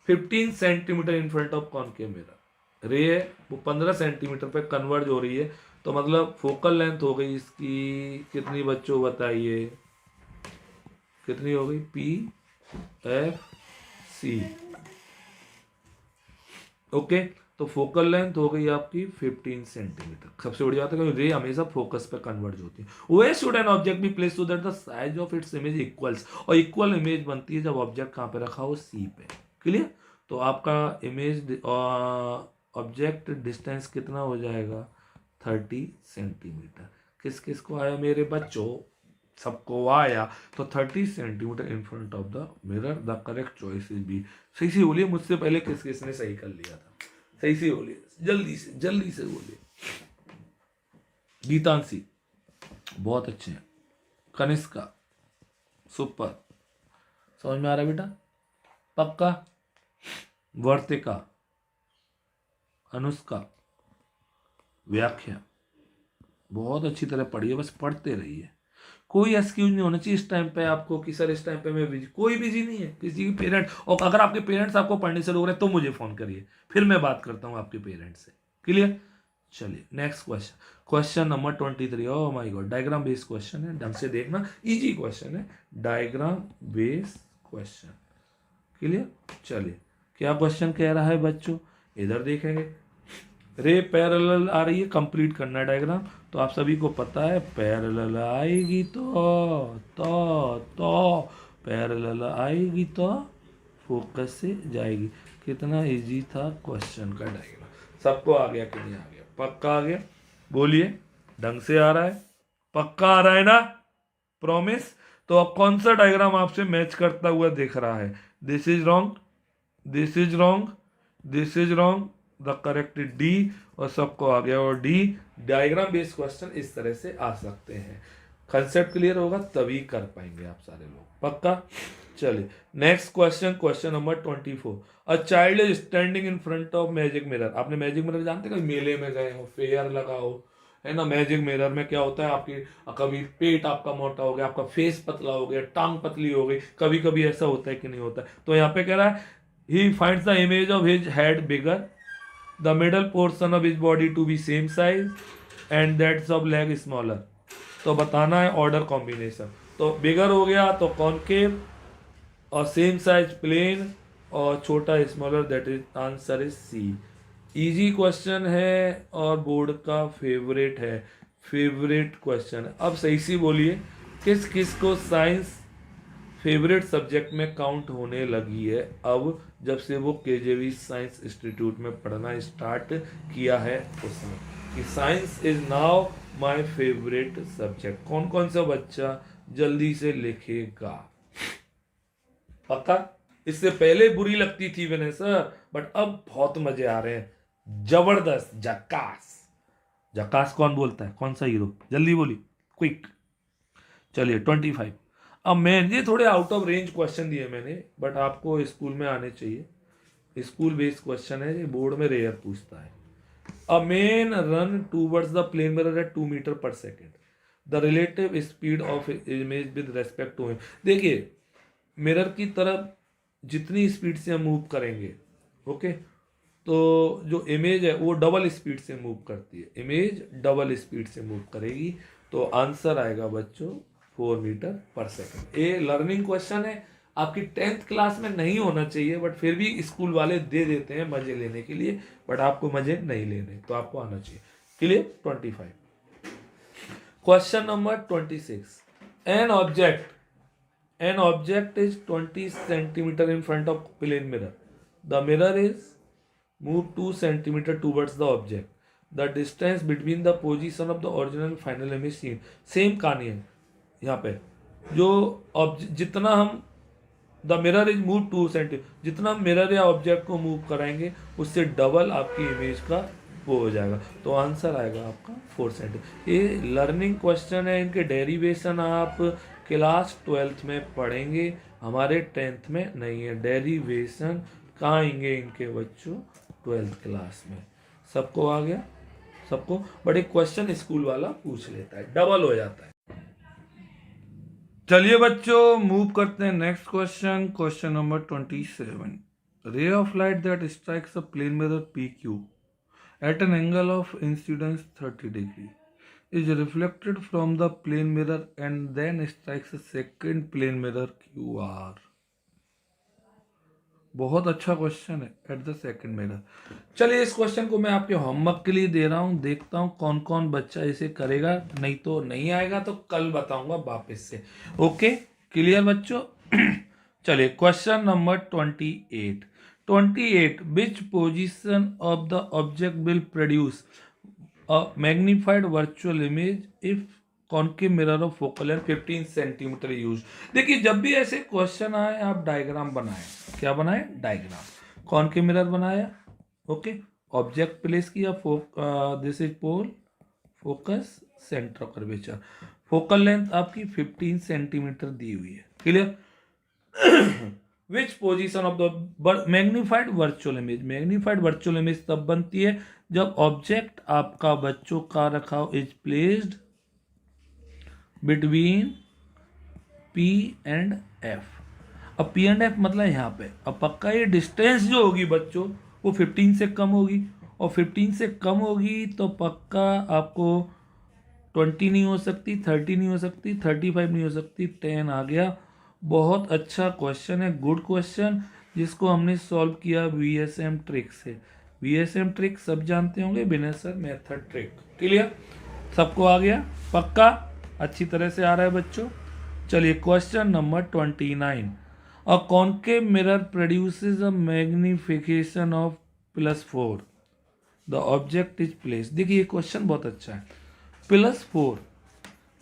15 centimetre in front of concave mirror, रे है वो 15 सेंटीमीटर पे कन्वर्ज हो रही है, तो मतलब फोकल लेंथ हो गई इसकी कितनी बच्चों बताइए? कितनी हो गई? P F C. ओके, तो फोकल लेंथ हो गई आपकी 15 सेंटीमीटर। सबसे बड़ी बात है कि रे हमेशा फोकस पे कन्वर्ज होती है। We should an object be place so that the size of its image equals, और इक्वल इमेज बनती है जब ऑब्जेक्ट कहाँ पे रखा हो? सी पे। क्लियर? तो आपका इमेज ऑब्जेक्ट डिस्टेंस कितना हो जाएगा? 30 सेंटीमीटर। किस किस को आया मेरे बच्चों? सबको आया। तो 30 centimetre in front of the mirror. The correct choice is B. सही से बोलिए, मुझसे पहले किस किसने सही कर लिया था? सही से बोलिए, जल्दी से बोलिए। गीतांशी बहुत अच्छे हैं, कनिष्का सुपर, समझ में आ रहा है बेटा? पक्का? वर्तिका, अनुष्का, व्याख्या बहुत अच्छी तरह पढ़िए, बस पढ़ते रहिए। कोई एक्सक्यूज नहीं होना चाहिए इस टाइम पे आपको कि सर इस टाइम पे मैं बिजी, कोई बिजी नहीं है। किसी के पेरेंट, और अगर आपके पेरेंट्स आपको पढ़ने से रोक रहे हैं तो मुझे फोन करिए, फिर मैं बात करता हूँ आपके पेरेंट्स से। क्लियर? चलिए next question, question number 23। Oh my God, diagram based question है, ढंग से देखना, इजी क्वेश्चन है, डायग्राम बेस्ड क्वेश्चन। क्लियर? चलिए क्या क्वेश्चन कह रहा है बच्चों, इधर देखेंगे। रे पैरेलल आ रही है, कंप्लीट करना है डायग्राम। तो आप सभी को पता है पैरेलल आएगी तो पैरेलल आएगी तो फोकस से जाएगी। कितना इजी था क्वेश्चन का डायग्राम, सबको आ गया कि नहीं आ गया? पक्का आ गया? बोलिए, ढंग से आ रहा है? पक्का आ रहा है ना? प्रॉमिस? तो अब कौन सा डायग्राम आपसे मैच करता हुआ दिख रहा है? This is wrong, this is wrong, this is wrong, the correct D, और सबको आ गया। और डी, डायग्राम बेस्ड क्वेश्चन इस तरह से आ सकते हैं। कंसेप्ट क्लियर होगा तभी कर पाएंगे आप सारे लोग, पक्का? चलिए next question, question number 24। A child is standing in front of magic mirror. आपने मैजिक मिरर जानते हैं, मेले में गए हो, फेयर लगा हो, है ना? मैजिक मिरर में क्या होता है, आपकी कभी पेट आपका मोटा हो गया, आपका फेस पतला हो गया, टांग पतली हो गई, कभी कभी ऐसा होता है कि नहीं होता है। तो यहाँ पे कह रहा है he finds the image of his head bigger, the middle portion of his body to be same size and that of leg smaller। तो बताना है ऑर्डर कॉम्बिनेशन। तो बिगर हो गया तो कॉनकेव, और सेम साइज प्लेन, और छोटा smaller, that is answer is C. Easy question है और बोर्ड का फेवरेट है, फेवरेट क्वेश्चन है। अब सही से बोलिए, किस किस को साइंस फेवरेट सब्जेक्ट में काउंट होने लगी है अब, जब से वो केजेवी साइंस इंस्टीट्यूट में पढ़ना स्टार्ट किया है उसने, कि science is now my favourite subject. कौन कौन सा बच्चा जल्दी से लिखेगा? पता, इससे पहले बुरी लगती थी विनय सर, बट अब बहुत मजे आ रहे हैं, जबरदस्त, झक्कास। झक्कास कौन बोलता है, कौन सा हीरो? जल्दी बोली, क्विक। चलिए 25। अब मैं, ये थोड़े आउट ऑफ रेंज क्वेश्चन दिए मैंने, बट आपको स्कूल में आने चाहिए। स्कूल बेस्ड क्वेश्चन है, ये बोर्ड में रेयर पूछता है। A man run towards the plane mirror at 2 metre per second, the relative speed of image with respect to him. देखिए, मिरर की तरफ जितनी स्पीड से हम मूव करेंगे, ओके, तो जो इमेज है वो डबल स्पीड से मूव करती है, इमेज डबल स्पीड से मूव करेगी। तो आंसर आएगा बच्चों 4 मीटर पर सेकेंड। ये लर्निंग क्वेश्चन है, आपकी 10th क्लास में नहीं होना चाहिए, बट फिर भी स्कूल वाले दे देते हैं मजे लेने के लिए, बट आपको मजे नहीं लेने, तो आपको आना चाहिए। Clear? 25। Question number 26। An object, an object is 20 centimeter in front of plane mirror. The mirror is moved 2 centimeter towards the object. The distance between the position of the original and final image seen. Same कहानी है यहाँ पे। जो जितना हम, the mirror is move 2 centimetre, जितना मिरर या ऑब्जेक्ट को मूव कराएंगे उससे डबल आपकी इमेज का वो हो जाएगा। तो आंसर आएगा आपका 4 सेंटीमीटर। ये लर्निंग क्वेश्चन है, इनके डेरिवेशन आप क्लास 12th में पढ़ेंगे, हमारे 10th में नहीं है। डेरिवेशन कहाँ आएंगे इनके बच्चों? 12th क्लास में। सबको आ गया? सबको? बट एक क्वेश्चन स्कूल वाला पूछ लेता है, डबल हो जाता है। चलिए बच्चों मूव करते हैं next question, question number 27। Ray of light that strikes a plane mirror PQ at an angle of incidence 30 degree is reflected from the plane mirror and then strikes a second plane mirror QR। बहुत अच्छा क्वेश्चन है, एट द सेकंड मिरर। चलिए इस क्वेश्चन को मैं आपके होमवर्क के लिए दे रहा हूं, देखता हूं कौन कौन बच्चा इसे करेगा, नहीं तो नहीं आएगा तो कल बताऊंगा वापस से। ओके, क्लियर बच्चों? चलिए question number 28। 28, which position of the object will produce a magnified virtual image if concave mirror of focal length 15 centimetre use. देखिए जब भी ऐसे क्वेश्चन आए आप डायग्राम बनाएं। क्या बनाए? डायग्राम। कॉनकेव मिरर बनाया, ओके, ऑब्जेक्ट प्लेस किया, this is pole, focus, centre of curvature, focal length आपकी 15 सेंटीमीटर दी हुई है। Clear? Which position of the magnified virtual image, magnified virtual image तब बनती है जब ऑब्जेक्ट आपका बच्चों का रखा is placed between P and F. अब पी एंड एफ मतलब यहाँ पे, अब पक्का ये डिस्टेंस जो होगी बच्चों वो 15 से कम होगी, और 15 से कम होगी तो पक्का आपको 20 नहीं हो सकती, 30 नहीं हो सकती, 35 नहीं हो सकती, 10 आ गया। बहुत अच्छा क्वेश्चन है, गुड क्वेश्चन, जिसको हमने सॉल्व किया वीएसएम ट्रिक से। वीएसएम ट्रिक सब जानते होंगे, विनेसर मेथड ट्रिक। क्लियर, सबको आ गया पक्का, अच्छी तरह से आ रहा है बच्चों। चलिए question number 29, a concave mirror produces a magnification of +4, the object is place. देखिए ये क्वेश्चन बहुत अच्छा है। +4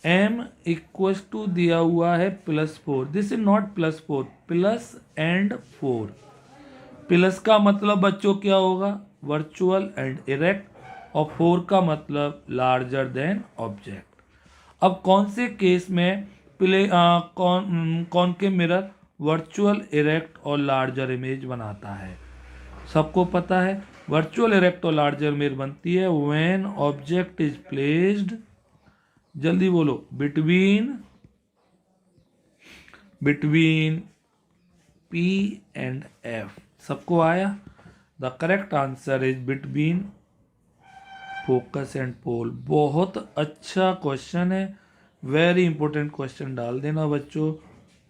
m इक्वल्स टू दिया हुआ है +4, this is not +4, plus and 4। Plus का मतलब बच्चों क्या होगा, वर्चुअल एंड इरेक्ट, और 4 का मतलब लार्जर देन ऑब्जेक्ट। अब कौन से केस में कौन के मिरर वर्चुअल इरेक्ट और लार्जर इमेज बनाता है? सबको पता है वर्चुअल इरेक्ट और लार्जर इमेज बनती है व्हेन ऑब्जेक्ट इज प्लेस्ड, जल्दी बोलो, बिटवीन P एंड F। सबको आया? The correct answer is between focus and pole. बहुत अच्छा क्वेश्चन है, वेरी इंपॉर्टेंट क्वेश्चन, डाल देना बच्चों,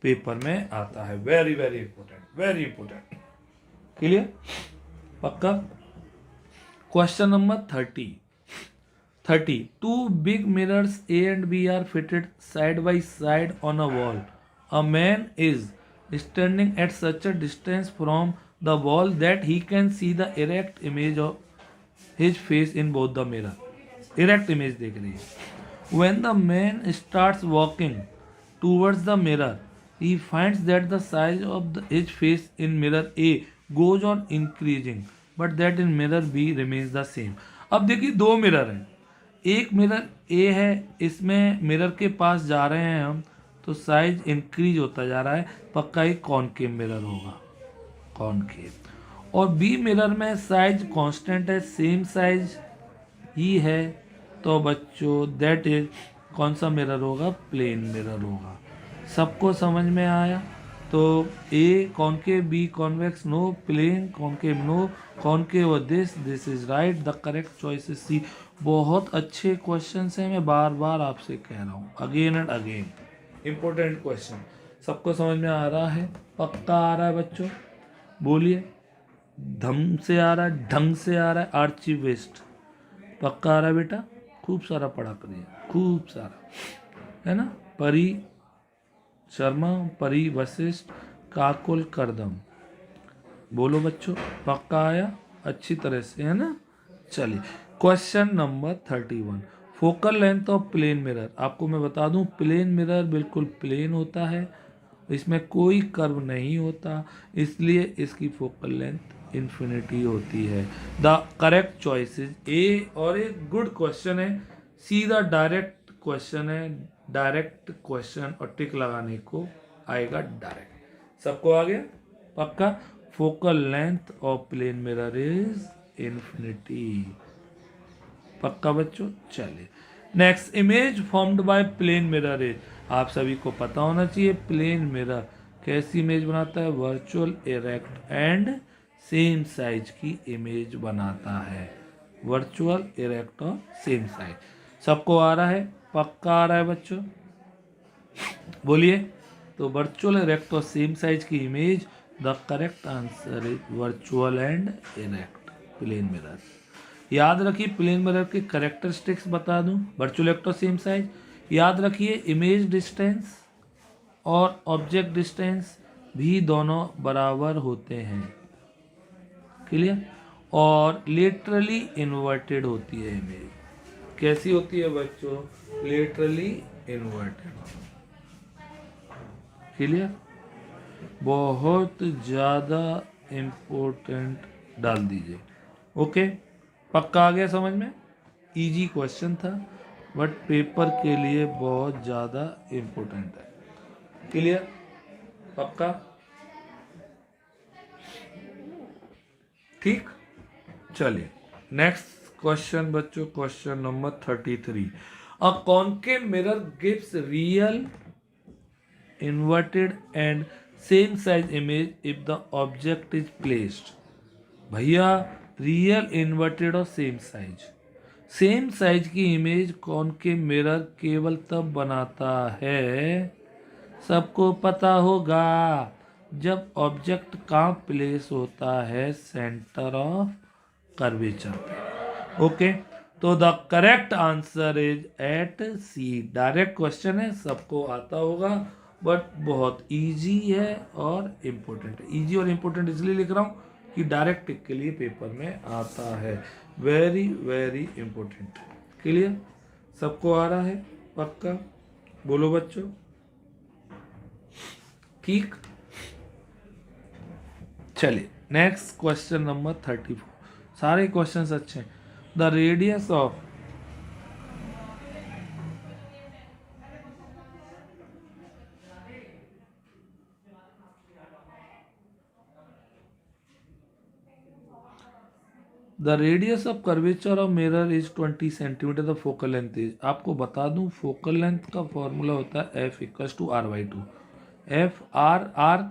पेपर में आता है, very very important, very important. Clear, पक्का। Question number 30, two big mirrors A and B are fitted side by side on a wall. A man is standing at such a distance from the wall that he can see the erect image of his face in both the mirror. Erect image देख रही है। When the man starts walking towards the mirror, he finds that the size of his face in mirror A goes on increasing, but that in mirror B remains the same. अब देखिए दो मिरर हैं, एक मिरर ए है, इसमें मिरर के पास जा रहे हैं हम तो साइज इंक्रीज होता जा रहा है, पक्का ही कॉनकेव मिरर होगा, कॉनकेव। और बी मिरर में साइज कांस्टेंट है, सेम साइज ही है, तो बच्चों दैट इज कौन सा मिरर होगा, प्लेन मिरर होगा। सबको समझ में आया? तो A concave, B convex, no, plane concave, no, concave this is right, the correct choice is C. बहुत अच्छे क्वेश्चन हैं, मैं बार बार आपसे कह रहा हूँ, again and again, important question. सबको समझ में आ रहा है? पक्का आ रहा है बच्चों? बोलिए, धम से आ रहा है, ढंग से आ रहा है, आर्चिविस्ट पक्का आ रहा है बेटा? खूब सारा पढ़ा करिए, खूब सारा, है ना। परी शर्मा, परी वशिष्ठ, काकुल करदम, बोलो बच्चों, पक्का आया अच्छी तरह से, है ना। चलिए question number 31, focal length of plane mirror. आपको मैं बता दूं प्लेन मिरर बिल्कुल प्लेन होता है, इसमें कोई कर्व नहीं होता, इसलिए इसकी फोकल लेंथ इन्फिनिटी होती है। द करेक्ट चॉइस इज ए, और एक गुड क्वेश्चन है, सीधा डायरेक्ट क्वेश्चन है, डायरेक्ट क्वेश्चन और टिक लगाने को आएगा डायरेक्ट। सबको आ गया पक्का? Focal length of plane mirror is infinity, पक्का बच्चों। चलिए next, image formed by plane mirror is, आप सभी को पता होना चाहिए प्लेन मिरर कैसी इमेज बनाता है, virtual erect and same size की इमेज बनाता है, वर्चुअल इरेक्ट और सेम साइज। सबको आ रहा है? पक्का आ रहा है बच्चों? बोलिए, तो वर्चुअल इरेक्ट और सेम साइज की image, the correct answer is virtual and erect plane mirror. याद रखिए प्लेन मिरर के करेक्टरिस्टिक्स बता दूं, वर्चुअल इरेक्ट और सेम साइज। याद रखिए इमेज डिस्टेंस और ऑब्जेक्ट डिस्टेंस भी दोनों बराबर होते हैं, क्लियर। और लेटरली इन्वर्टेड होती है इमेज, कैसी होती है बच्चों, लेटरली इन्वर्टेड, क्लियर। बहुत ज़्यादा इम्पोर्टेंट डाल दीजिए, ओके। पक्का आ गया समझ में? इजी क्वेश्चन था बट पेपर के लिए बहुत ज़्यादा इम्पोर्टेंट है, क्लियर, पक्का। ठीक, चलिए नेक्स्ट क्वेश्चन बच्चों, question number 33। A concave mirror gives real inverted and same size image if the object is placed। भैया रियल इन्वर्टेड और सेम साइज की इमेज कॉनकेव मिरर केवल तब बनाता है, सबको पता होगा, जब ऑब्जेक्ट कहाँ प्लेस होता है, सेंटर ऑफ कर्वेचर पे। ओके, तो the correct answer is at C. Direct question है, सबको आता होगा, बट बहुत इजी है और इम्पोर्टेंट है। इजी और इम्पोर्टेंट इसलिए लिख रहा हूँ कि डायरेक्ट टिक के लिए पेपर में आता है। Very very important. क्लियर, सबको आ रहा है पक्का? बोलो बच्चों, ठीक। चलिए नेक्स्ट क्वेश्चन नंबर 34। सारे क्वेश्चंस अच्छे हैं। The radius of the radius of curvature of mirror is 20 centimetre. The focal length is, आपको बता दूं फोकल लेंथ का फॉर्मूला होता है F equal to R by two. F R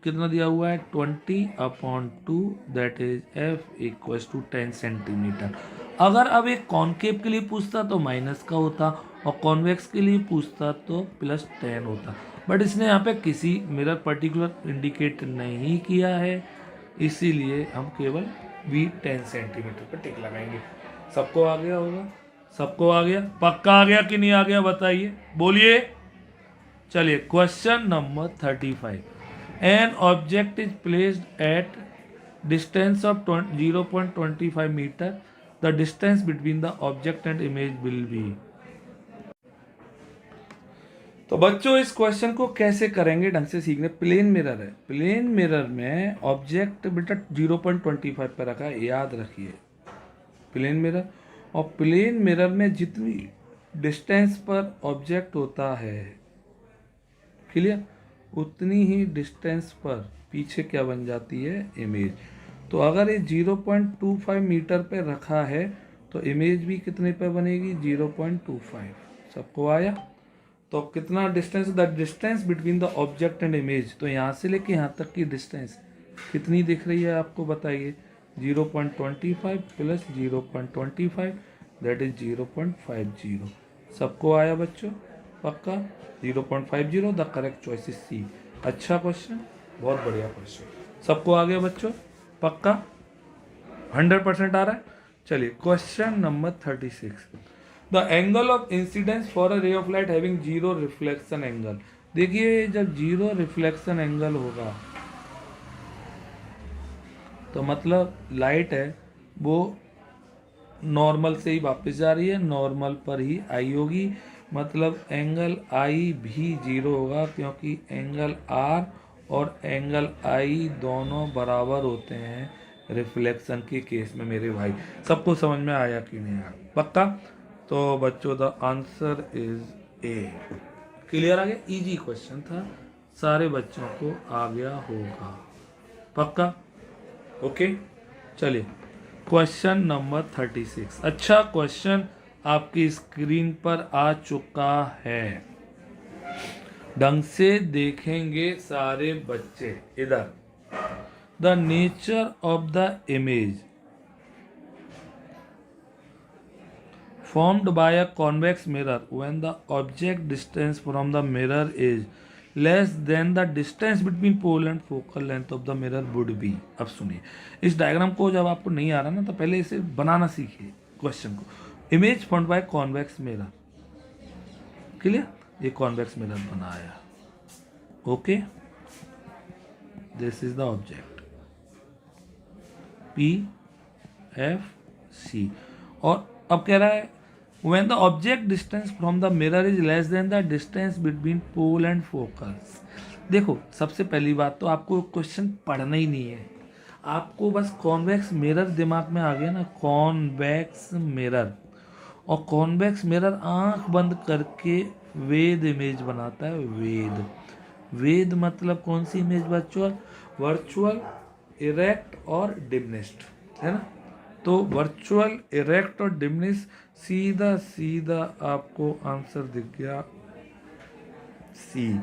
कितना दिया हुआ है 20/2, that is F equal to 10 centimetre. अगर अब एक कॉनकेव के लिए पूछता तो माइनस का होता, और कॉन्वेक्स के लिए पूछता तो +10 होता, बट इसने यहाँ पे किसी मिरर पर्टिकुलर इंडिकेट नहीं किया है, इसीलिए हम केवल भी 10 सेंटीमीटर पे टिक लगाएंगे। सबको आ गया होगा? सबको आ गया? पक्का आ गया कि नहीं आ गया बताइए, बोलिए। चलिए question number 35। An object is placed at distance of 0.25 metre. The distance between the object and image will be. तो बच्चों इस क्वेश्चन को कैसे करेंगे ढंग से सीखने। प्लेन मिरर है, प्लेन मिरर में ऑब्जेक्ट बेटा 0.25 पर रखा है, याद रखिए प्लेन मिरर। और प्लेन मिरर में जितनी डिस्टेंस पर ऑब्जेक्ट होता है, क्लियर, उतनी ही डिस्टेंस पर पीछे क्या बन जाती है, इमेज। तो अगर ये 0.25 मीटर पे रखा है तो इमेज भी कितने पे बनेगी, 0.25। सबको आया? तो कितना distance, the distance between the object and image, तो यहाँ से लेके यहाँ तक की डिस्टेंस कितनी दिख रही है आपको बताइए, 0.25 प्लस 0.25 दैट इज 0.50। सबको आया बच्चों पक्का? 0.50, the correct choice is C. अच्छा क्वेश्चन, बहुत बढ़िया क्वेश्चन। सबको आ गया बच्चों पक्का? 100% आ रहा है। चलिए question number 36। The angle of incidence for a रे of light having zero reflection angle. देखिए जब जीरो रिफ्लेक्शन एंगल होगा तो मतलब लाइट है वो नॉर्मल से ही वापस जा रही है, नॉर्मल पर ही आई होगी, मतलब एंगल आई भी जीरो होगा, क्योंकि एंगल आर और एंगल आई दोनों बराबर होते हैं रिफ्लेक्शन के केस में मेरे भाई। सबको समझ में आया कि नहीं आया पक्का? तो बच्चों the answer is A. Clear आ गया? इजी क्वेश्चन था, सारे बच्चों को आ गया होगा पक्का? ओके चलिए क्वेश्चन नंबर 36। अच्छा क्वेश्चन आपकी स्क्रीन पर आ चुका है, ढंग से देखेंगे सारे बच्चे इधर। The nature of the image formed by a convex mirror when the object distance from the mirror is less than the distance between pole and focal length of the mirror would be। अब सुनिए इस डायग्राम को, जब आपको नहीं आ रहा ना तो पहले इसे बनाना सीखिए क्वेश्चन को। Image formed by convex mirror, clear, ये कॉन्वेक्स मिरर बनाया, okay, this is the object P F C. और अब कह रहा है when the object distance from the mirror is less than the distance between pole and focus। देखो सबसे पहली बात तो आपको क्वेश्चन पढ़ना ही नहीं है, आपको बस कॉन्वेक्स मिरर दिमाग में आ गया ना, कॉन्वेक्स मिरर। और कॉन्वेक्स मिरर आंख बंद करके वेद इमेज बनाता है, वेद। वेद मतलब कौन सी इमेज बच्चों, वर्चुअल इरेक्ट और डिमनिस्ट, है ना। तो वर्चुअल, इरेक्ट और डिमनिस्ट, सीधा सीधा आपको आंसर दिख गया सी।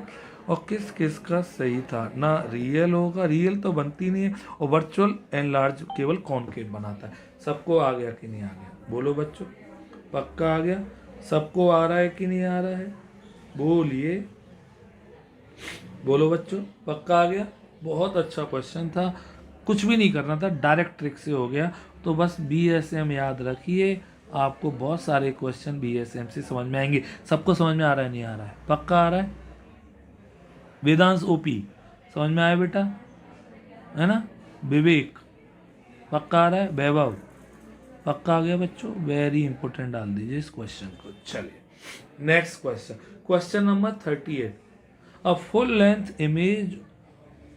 और किस किस का सही था ना, रियल होगा, रियल तो बनती नहीं है, और वर्चुअल एनलार्ज केवल कॉनकेव बनाता है। सबको आ गया कि नहीं आ गया, बोलो बच्चों, पक्का आ गया? सबको आ रहा है कि नहीं आ रहा है, बोलिए, बोलो बच्चों, पक्का आ गया? बहुत अच्छा क्वेश्चन था, कुछ भी नहीं करना था, डायरेक्ट ट्रिक से हो गया। तो बस BSM याद रखिए, आपको बहुत सारे क्वेश्चन BSM से समझ में आएंगे। सबको समझ में आ रहा है, नहीं आ रहा है, पक्का आ रहा है? वेदांश OP समझ में आया बेटा, है ना? विवेक पक्का आ रहा है? वैभव पक्का आ गया बच्चों? वेरी इंपॉर्टेंट डाल दीजिए इस क्वेश्चन को। चलिए next question, question number 38। A full length image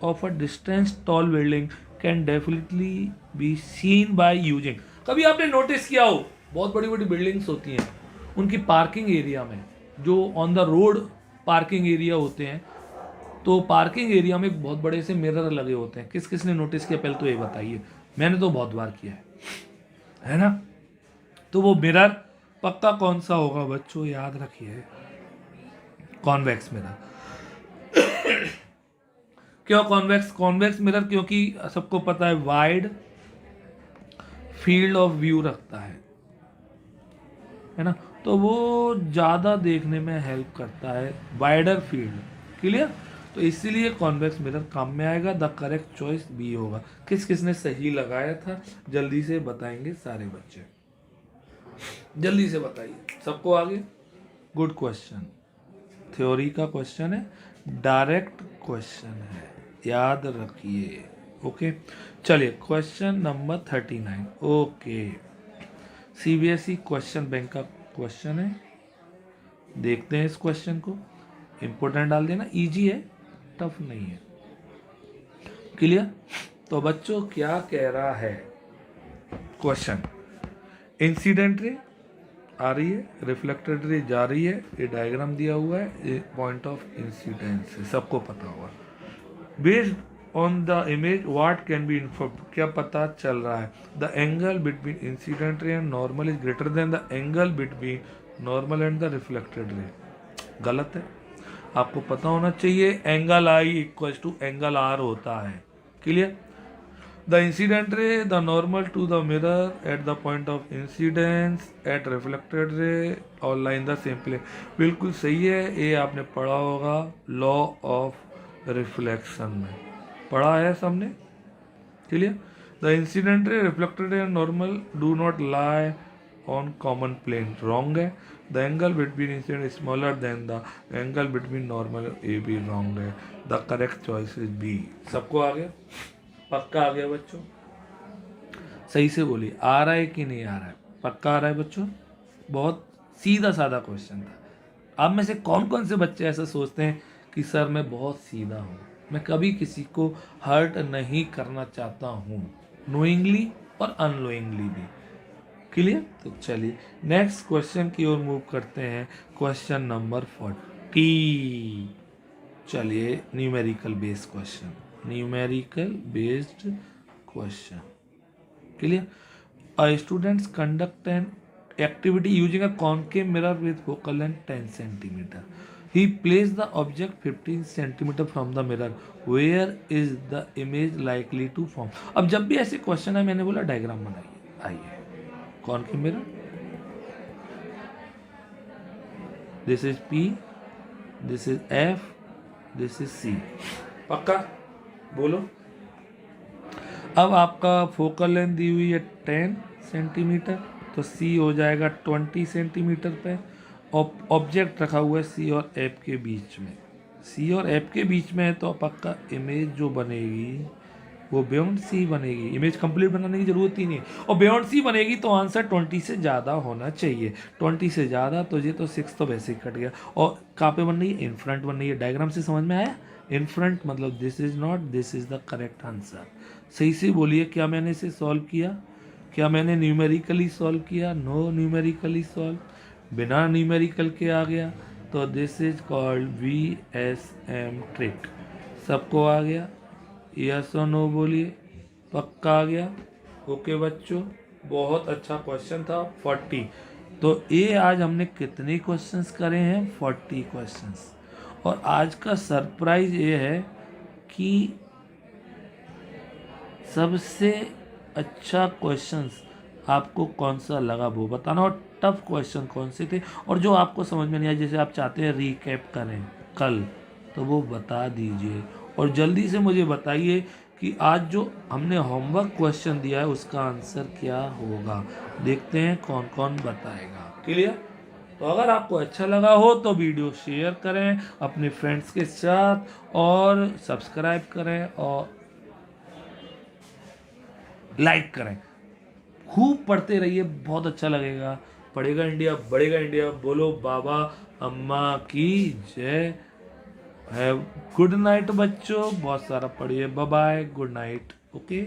of a distance tall building can definitely be seen by using। कभी आपने नोटिस किया हो, बहुत बड़ी बड़ी बिल्डिंग्स होती हैं, उनकी पार्किंग एरिया में, जो on the road parking area होते हैं, तो पार्किंग एरिया में बहुत बड़े से मिरर लगे होते हैं। किस किस ने नोटिस किया, पहले तो ये बताइए। मैंने तो बहुत बार किया है ना। तो वो मिरर पक्का कौन सा होगा बच्चों, याद रखिए, कॉन्वेक्स मिरर। क्यों कॉन्वेक्स? कॉन्वेक्स मिरर क्योंकि सबको पता है वाइड फील्ड ऑफ व्यू रखता है ना, तो वो ज़्यादा देखने में हेल्प करता है, वाइडर फील्ड। क्लियर? तो इसीलिए कॉन्वेक्स मिरर काम में आएगा। द करेक्ट चॉइस बी होगा। किस किस ने सही लगाया था, जल्दी से बताएंगे सारे बच्चे, जल्दी से बताइए, सबको आगे। गुड क्वेश्चन, थ्योरी का क्वेश्चन है, डायरेक्ट क्वेश्चन है, याद रखिए। ओके चलिए question number 39। Okay CBSE question bank का क्वेश्चन है, देखते हैं इस क्वेश्चन को। इंपोर्टेंट डाल देना, इजी है, टफ नहीं है। क्लियर? तो बच्चों क्या कह रहा है क्वेश्चन, इंसिडेंट रे आ रही है, रिफ्लेक्टेड रे जा रही है, ये डायग्राम दिया हुआ है, ये पॉइंट ऑफ इंसिडेंस है, सबको पता होगा। Based on the image what can be inform, क्या पता चल रहा है, the angle between incident ray and normal is greater than the angle between normal and the reflected ray. गलत है, आपको पता होना चाहिए angle I equal to angle R होता है। Clear? The incident ray the normal to the mirror at the point of incidence at reflected ray और लाइन द सेम प्लेन। बिल्कुल सही है, ये आपने पढ़ा होगा लॉ ऑफ रिफ्लेक्शन में, पढ़ा है सबने। Clear? The incident ray, reflected ray, normal do not lie on common plane, wrong है। The angle between incident is smaller than the angle between normal, A भी रॉन्ग है। The correct choice is B. सबको आ गया, पक्का आ गया बच्चों? सही से बोलिए, आ रहा है कि नहीं आ रहा है? पक्का आ रहा है बच्चों? बहुत सीधा साधा क्वेश्चन था। आप में से कौन कौन से बच्चे ऐसा सोचते हैं कि सर मैं बहुत सीधा हूँ, मैं कभी किसी को हर्ट नहीं करना चाहता हूँ, नोइंगली और अननोइंगली भी। क्लियर? तो चलिए नेक्स्ट क्वेश्चन की ओर मूव करते हैं, क्वेश्चन नंबर 40। चलिए numerical based question, numerical based question. Clear? A students conduct an activity using a concave mirror with focal length 10 centimeter. He placed the object 15 centimeter from the mirror. Where is the image likely to form? अब जब भी ऐसे क्वेश्चन है, मैंने बोला डायग्राम बनाइए। आइए, concave mirror, this is P, this is F, this is C। पक्का? बोलो। अब आपका फोकल लेंथ दी हुई है 10 सेंटीमीटर, तो C हो जाएगा 20 सेंटीमीटर पे। ऑब्जेक्ट रखा हुआ है C और F के बीच में, C और F के बीच में है, तो पक्का इमेज जो बनेगी वो बियॉन्ड C बनेगी। इमेज कंप्लीट बनाने की जरूरत ही नहीं है, और बियॉन्ड C बनेगी तो आंसर 20 से ज़्यादा होना चाहिए। 20 से ज़्यादा तो ये तो 6 तो वैसे ही कट गया। और कहाँ पे बन रही है? इन फ्रंट बन रही है। डायग्राम से समझ में आया? इन फ्रंट मतलब this is not, this is the correct answer. सही से बोलिए, क्या मैंने इसे सॉल्व किया? क्या मैंने न्यूमेरिकली सॉल्व किया? नो न्यूमेरिकली सॉल्व, बिना न्यूमेरिकल के आ गया, तो this is called VSM trick. सबको आ गया? यस और नो बोलिए, पक्का आ गया। ओके बच्चों, बहुत अच्छा क्वेश्चन था 40। तो ये आज हमने कितने क्वेश्चंस करे हैं? 40 क्वेश्चंस। और आज का सरप्राइज ये है कि सबसे अच्छा क्वेश्चंस आपको कौन सा लगा वो बताना, और टफ क्वेश्चन कौन से थे, और जो आपको समझ में नहीं आया जैसे आप चाहते हैं रिकैप करें कल, तो वो बता दीजिए। और जल्दी से मुझे बताइए कि आज जो हमने होमवर्क क्वेश्चन दिया है उसका आंसर क्या होगा। देखते हैं कौन कौन बताएगा। क्लियर? तो अगर आपको अच्छा लगा हो तो वीडियो शेयर करें अपने फ्रेंड्स के साथ, और सब्सक्राइब करें और लाइक करें। खूब पढ़ते रहिए, बहुत अच्छा लगेगा। पढ़ेगा इंडिया बढ़ेगा इंडिया। बोलो बाबा अम्मा की जय। है गुड नाइट बच्चों, बहुत सारा पढ़िए। Bye bye, good night. Okay.